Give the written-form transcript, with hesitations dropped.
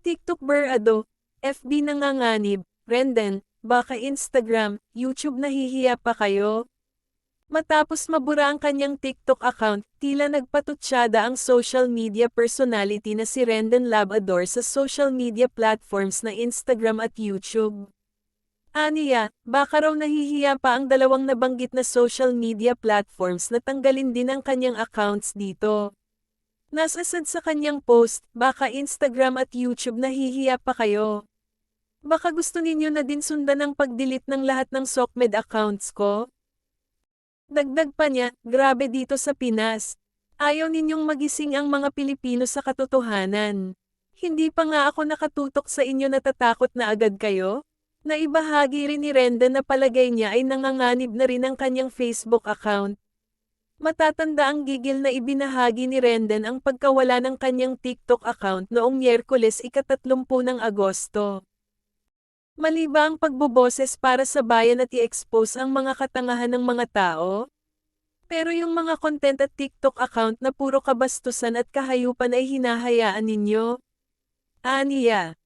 TikTok barado, FB nanganganib, Renden, baka Instagram, YouTube nahihiya pa kayo? Matapos mabura ang kanyang TikTok account, tila nagpatutsyada ang social media personality na si Renden Labrador sa social media platforms na Instagram at YouTube. Aniya, baka raw nahihiya pa ang dalawang nabanggit na social media platforms na tanggalin din ang kanyang accounts dito. Nasasad sa kanyang post, baka Instagram at YouTube nahihiya pa kayo. Baka gusto ninyo na din sundan ang pag-delete ng lahat ng SOCMED accounts ko? Dagdag pa niya, grabe dito sa Pinas. Ayaw ninyong magising ang mga Pilipino sa katotohanan. Hindi pa nga ako nakatutok sa inyo, natatakot na agad kayo? Naibahagi rin ni Renda na palagay niya ay nanganganib na rin ang kanyang Facebook account. Matatanda ang gigil na ibinahagi ni Renden ang pagkawala ng kanyang TikTok account noong Miyerkules ika-30 ng Agosto. Mali ba ang pagboboses para sa bayan at i-expose ang mga katangahan ng mga tao? Pero yung mga content at TikTok account na puro kabastusan at kahayupan ay hinahayaan ninyo? Aniya.